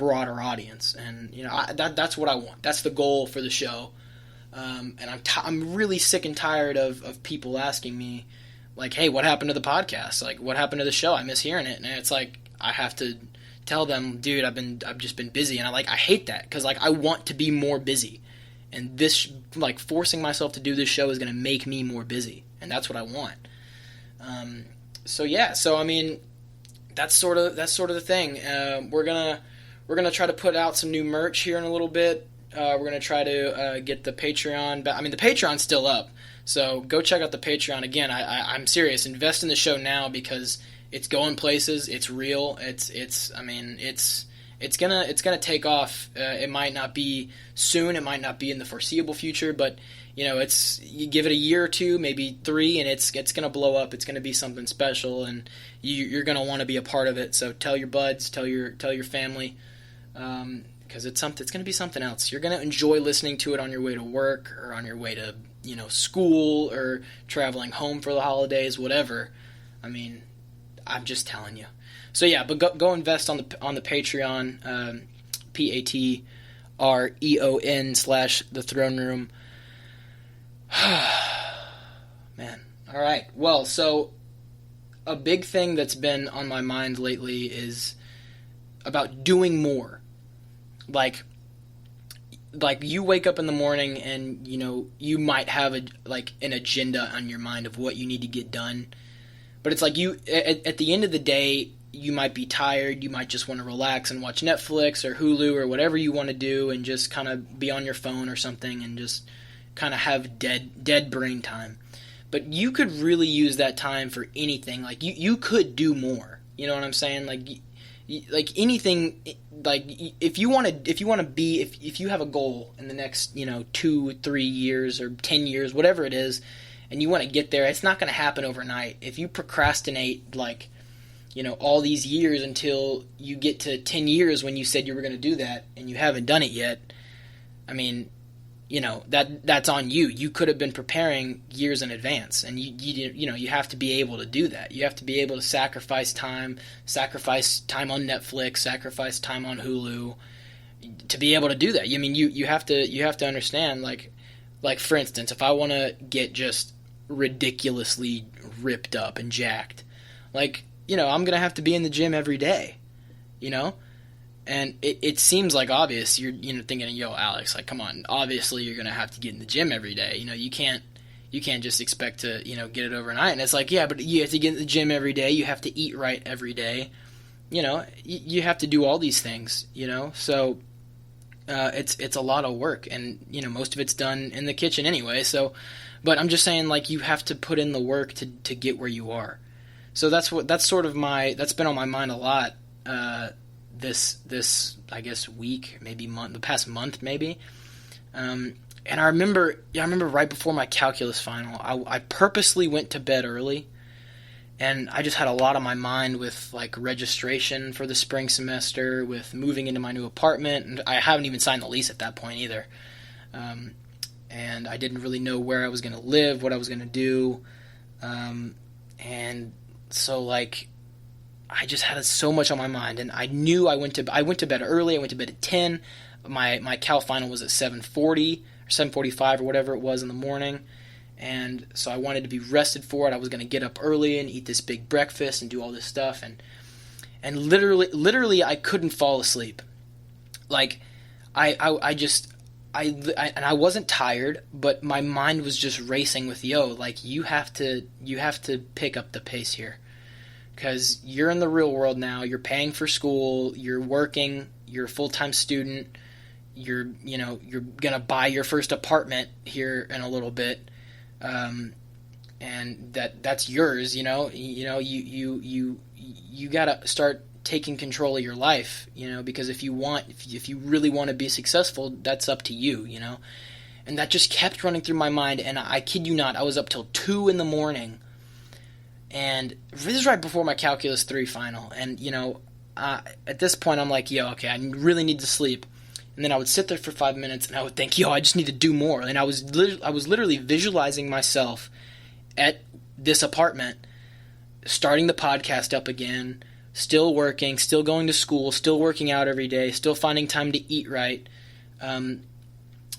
broader audience. And, you know, that's what I want. That's the goal for the show. And I'm really sick and tired of people asking me, like, hey, what happened to the podcast? Like, what happened to the show? I miss hearing it. And it's like, I have to tell them, dude, I've just been busy. And I hate that, because, like, I want to be more busy. And this, like, forcing myself to do this show is going to make me more busy. And that's what I want. So I mean, that's sort of the thing. We're gonna try to put out some new merch here in a little bit. We're gonna try to get the Patreon. But I mean, the Patreon's still up, so go check out the Patreon. Again, I'm serious. Invest in the show now, because it's going places. It's real. It's gonna take off. It might not be soon. It might not be in the foreseeable future, but you know, you give it a year or two, maybe 3, and it's gonna blow up. It's gonna be something special, and you're gonna want to be a part of it. So tell your buds, tell your family, because it's gonna be something else. You're gonna enjoy listening to it on your way to work, or on your way to, you know, school, or traveling home for the holidays, whatever. I mean, I'm just telling you. So yeah, but go invest on the Patreon, Patreon/The Throne Room. Man. All right. Well, so a big thing that's been on my mind lately is about doing more. Like you wake up in the morning and, you know, you might have an agenda on your mind of what you need to get done. But it's like at the end of the day, you might be tired. You might just want to relax and watch Netflix or Hulu or whatever you want to do, and just kind of be on your phone or something, and just kind of have dead brain time. But you could really use that time for anything. Like, you could do more. You know what I'm saying? Like anything. Like, if you have a goal in the next, you know, 2-3 years or 10 years, whatever it is, and you want to get there, it's not going to happen overnight. If you procrastinate, like, you know, all these years until you get to 10 years when you said you were going to do that, and you haven't done it yet, I mean, you know, that's on you. You could have been preparing years in advance, and you have to be able to do that. You have to be able to sacrifice time on Netflix, sacrifice time on Hulu, to be able to do that. I mean, you have to understand, like for instance, if I want to get just ridiculously ripped up and jacked, like, you know, I'm gonna have to be in the gym every day, you know. And it seems like obvious. You're, you know, thinking, yo, Alex, like, come on. Obviously, you're gonna have to get in the gym every day. You know, you can't just expect to, you know, get it overnight. And it's like, yeah, but you have to get in the gym every day. You have to eat right every day. You know, you have to do all these things. You know, so it's a lot of work, and you know, most of it's done in the kitchen anyway. So, but I'm just saying, like, you have to put in the work to get where you are. So that's been on my mind a lot. This I guess week, maybe month, the past month maybe, and I remember right before my calculus final, I purposely went to bed early, and I just had a lot on my mind with, like, registration for the spring semester, with moving into my new apartment, and I haven't even signed the lease at that point either, and I didn't really know where I was going to live, what I was going to do, and so, like, I just had so much on my mind, and I knew I went to bed early. I went to bed at 10. My Cal final was at 7:40 or 7:45 or whatever it was in the morning, and so I wanted to be rested for it. I was going to get up early and eat this big breakfast and do all this stuff, and literally I couldn't fall asleep. Like, I wasn't tired, but my mind was just racing with, yo, like, you have to pick up the pace here. Because you're in the real world now, you're paying for school, you're working, you're a full-time student, you're going to buy your first apartment here in a little bit, and that's yours, you got to start taking control of your life, because if you really want to be successful, that's up to you, and that just kept running through my mind, and I kid you not, I was up till 2 a.m, and this is right before my Calculus 3 final, and, at this point, I'm like, yo, okay, I really need to sleep. And then I would sit there for 5 minutes, and I would think, yo, I just need to do more. And I was literally visualizing myself at this apartment, starting the podcast up again, still working, still going to school, still working out every day, still finding time to eat right,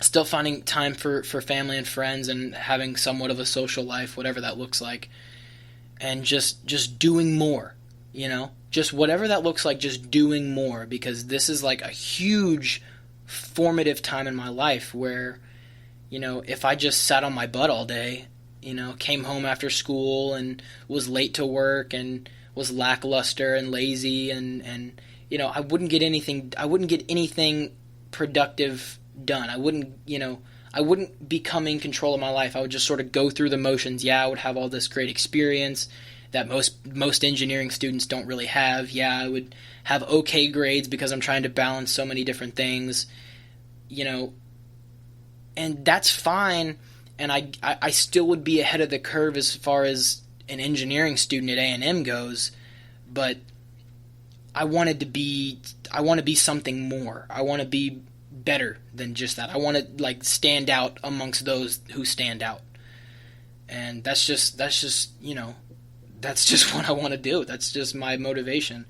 still finding time for family and friends and having somewhat of a social life, whatever that looks like, and just doing more, just whatever that looks like, just doing more, because this is like a huge formative time in my life where, if I just sat on my butt all day, came home after school and was late to work and was lackluster and lazy and I wouldn't get anything productive done. I wouldn't become in control of my life. I would just sort of go through the motions. Yeah, I would have all this great experience that most engineering students don't really have. Yeah, I would have okay grades because I'm trying to balance so many different things, and that's fine. And I still would be ahead of the curve as far as an engineering student at A&M goes, but I want to be something more. I want to be better than just that. I want to stand out amongst those who stand out. And that's just what I want to do. That's just my motivation.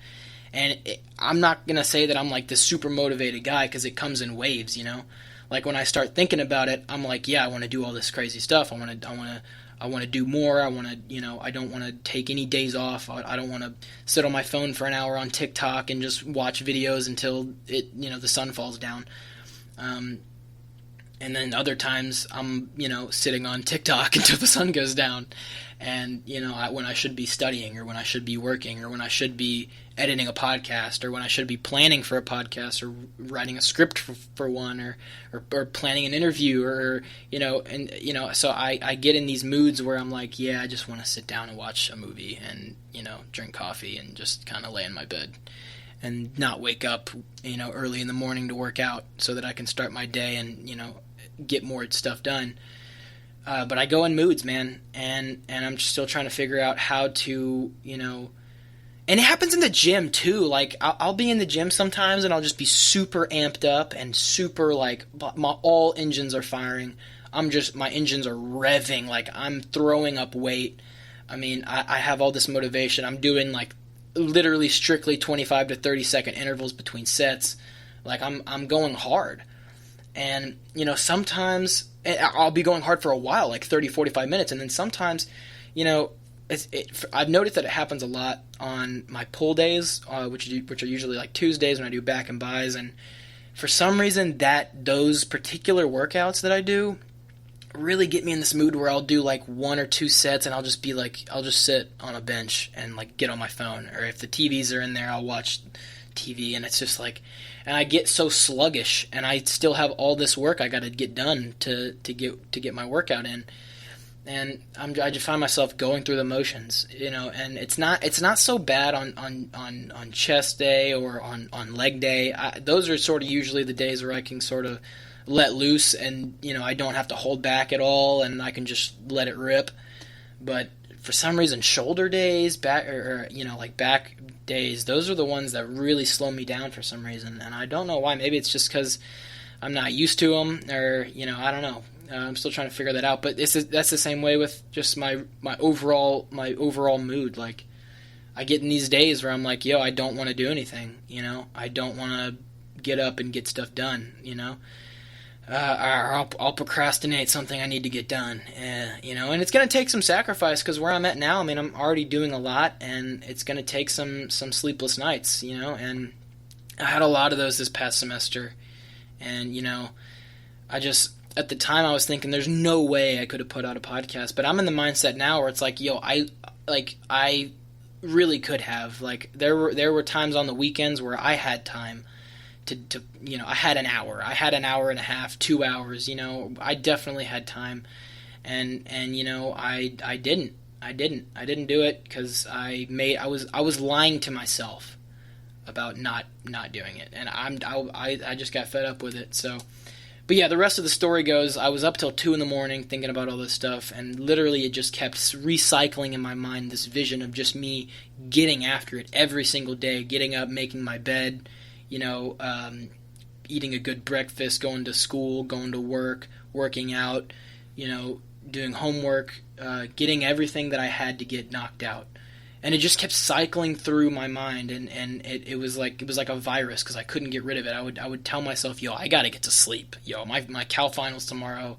And I'm not going to say that I'm this super motivated guy, because it comes in waves, when I start thinking about it, I'm yeah, I want to do all this crazy stuff. I want to do more. I want to, I don't want to take any days off. I don't want to sit on my phone for an hour on TikTok and just watch videos until the sun falls down. And then other times I'm, sitting on TikTok until the sun goes down. And, when I should be studying, or when I should be working, or when I should be editing a podcast, or when I should be planning for a podcast, or writing a script for one, or planning an interview, so I get in these moods where I'm yeah, I just want to sit down and watch a movie and, drink coffee and just kind of lay in my bed and not wake up, early in the morning to work out so that I can start my day and, get more stuff done. But I go in moods, man, and I'm still trying to figure out how to, and it happens in the gym too. I'll be in the gym sometimes and I'll just be super amped up and super all engines are firing. My engines are revving, I'm throwing up weight. I mean, I have all this motivation. I'm doing literally strictly 25 to 30 second intervals between sets. I'm going hard. And, sometimes I'll be going hard for a while, 30, 45 minutes. And then sometimes, I've noticed that it happens a lot on my pull days, which are usually Tuesdays when I do back and buys. And for some reason those particular workouts that I do really get me in this mood where I'll do 1 or 2 sets and I'll just sit on a bench and get on my phone. Or if the TVs are in there, I'll watch TV, and it's just and I get so sluggish, and I still have all this work I got to get done to get my workout in, and I just find myself going through the motions, and it's not so bad on chest day or on leg day. Those are sort of usually the days where I can sort of let loose, and I don't have to hold back at all, and I can just let it rip. But for some reason, shoulder days, back back days, those are the ones that really slow me down for some reason, and I don't know why. Maybe it's just because I'm not used to them, or I don't know. I'm still trying to figure that out. But that's the same way with just my overall mood. I get in these days where I'm yo, I don't want to do anything. I don't want to get up and get stuff done. Or I'll procrastinate something I need to get done, and it's going to take some sacrifice, because where I'm at now, I mean, I'm already doing a lot, and it's going to take some sleepless nights, and I had a lot of those this past semester, and, at the time I was thinking there's no way I could have put out a podcast, but I'm in the mindset now where it's yo, I really could have, there were times on the weekends where I had time to I had an hour and a half, 2 hours, I definitely had time, and I didn't do it because I was lying to myself about not doing it, and I just got fed up with it. So, but yeah, the rest of the story goes, I was up till 2 a.m. thinking about all this stuff, and literally it just kept recycling in my mind this vision of just me getting after it every single day, getting up, making my bed, eating a good breakfast, going to school, going to work, working out, doing homework, getting everything that I had to get knocked out. And it just kept cycling through my mind, and it was like a virus because I couldn't get rid of it. I would tell myself, yo, I gotta get to sleep. Yo, my Cal finals tomorrow,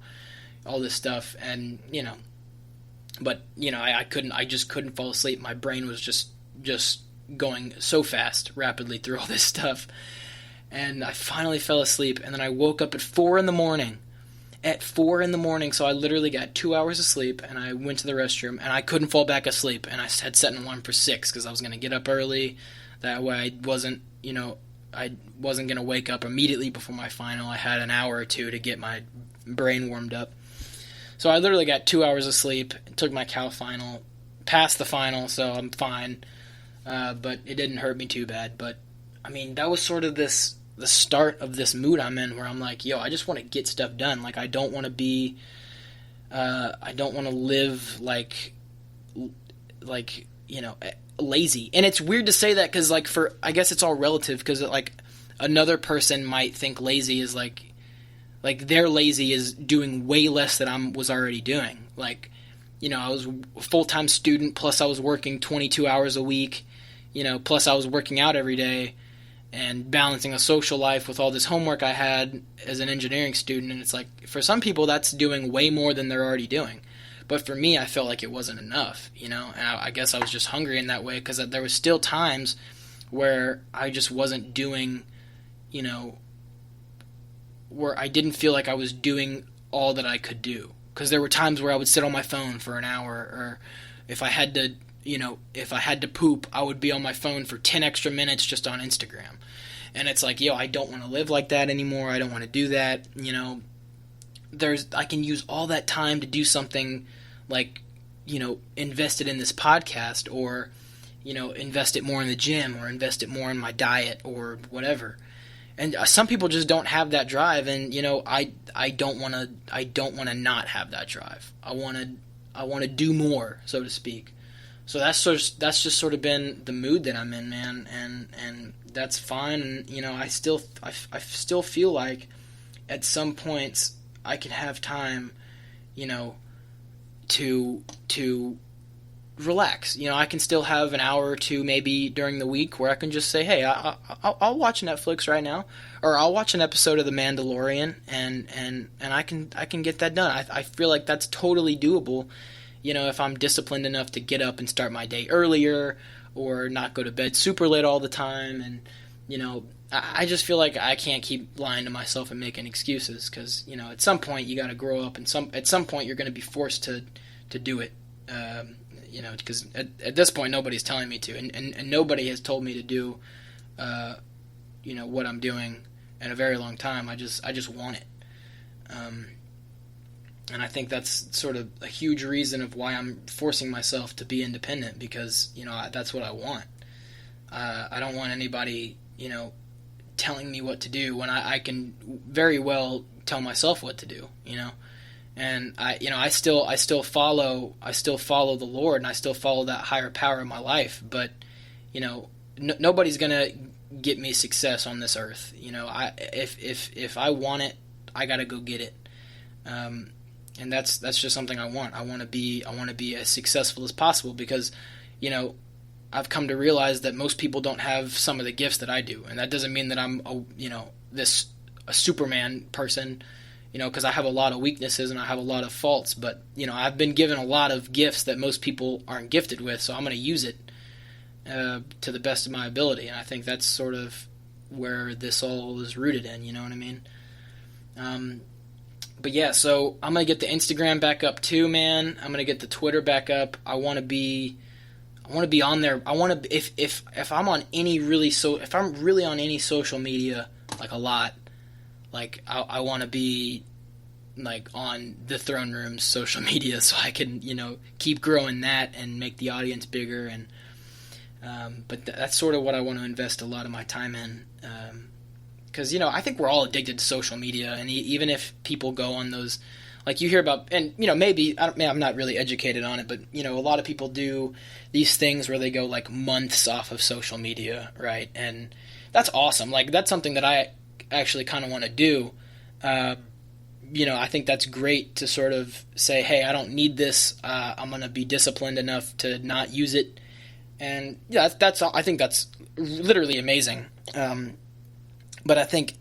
all this stuff, and but I just couldn't fall asleep. My brain was just going so fast, rapidly through all this stuff, and I finally fell asleep. And then I woke up at 4 in the morning. At 4 in the morning, so I literally got 2 hours of sleep, and I went to the restroom, and I couldn't fall back asleep, and I had set an alarm for 6 because I was going to get up early. That way I wasn't going to wake up immediately before my final. I had an hour or two to get my brain warmed up. So I literally got 2 hours of sleep, took my Cal final, passed the final, so I'm fine, but it didn't hurt me too bad. But, I mean, that was sort of the start of this mood I'm in where I'm like, yo, I just want to get stuff done. Like, I don't want to live like, lazy. And it's weird to say that because, like, I guess it's all relative because, like, another person might think lazy is like they're lazy is doing way less than I was already doing. Like, I was a full-time student, plus I was working 22 hours a week, plus I was working out every day and balancing a social life with all this homework I had as an engineering student. And it's like, for some people, that's doing way more than they're already doing. But for me, I felt like it wasn't enough, and I guess I was just hungry in that way because there was still times where I just wasn't doing, where I didn't feel like I was doing all that I could do. Because there were times where I would sit on my phone for an hour, or if I had to poop, I would be on my phone for 10 extra minutes just on Instagram. And it's like, yo, I don't want to live like that anymore. I don't want to do that. I can use all that time to do something like, invest it in this podcast, or, invest it more in the gym, or invest it more in my diet, or whatever. And some people just don't have that drive, and I don't want to not have that drive. I want to do more, so to speak. So that's just sort of been the mood that I'm in, man, and that's fine. And I still feel like at some points I can have time, to relax. I can still have an hour or two maybe during the week where I can just say, hey, I'll watch Netflix right now, or I'll watch an episode of The Mandalorian, and I can get that done. I feel like that's totally doable, if I'm disciplined enough to get up and start my day earlier, or not go to bed super late all the time. And I just feel like I can't keep lying to myself and making excuses, because at some point you got to grow up, and at some point you're going to be forced to do it. Because at this point nobody's telling me to, and nobody has told me to do, what I'm doing in a very long time. I just want it, and I think that's sort of a huge reason of why I'm forcing myself to be independent, because that's what I want. I don't want anybody telling me what to do when I can very well tell myself what to do. And I still follow the Lord, and I still follow that higher power in my life. But nobody's gonna get me success on this earth. If I want it, I gotta go get it. And that's just something I want. I want to be as successful as possible, because I've come to realize that most people don't have some of the gifts that I do, and that doesn't mean that I'm a Superman person. Because I have a lot of weaknesses and I have a lot of faults, but, I've been given a lot of gifts that most people aren't gifted with, so I'm going to use it to the best of my ability, and I think that's sort of where this all is rooted in, you know what I mean? But yeah, so I'm going to get the Instagram back up too, man. I'm going to get the Twitter back up. I want to be on there. I want to, if I'm on any if I'm really on any social media, like a lot, like, I want to be, like, on the Throne Room's social media so I can, keep growing that and make the audience bigger. And but that's sort of what I want to invest a lot of my time in. Because, I think we're all addicted to social media. And even if people go on those, like, you hear about, and, maybe, I'm not really educated on it, but, a lot of people do these things where they go, like, months off of social media, right? And that's awesome. Like, that's something that I actually kind of want to do. I think that's great to sort of say, hey, I don't need this. I'm going to be disciplined enough to not use it And yeah, that's I think that's literally amazing. But I think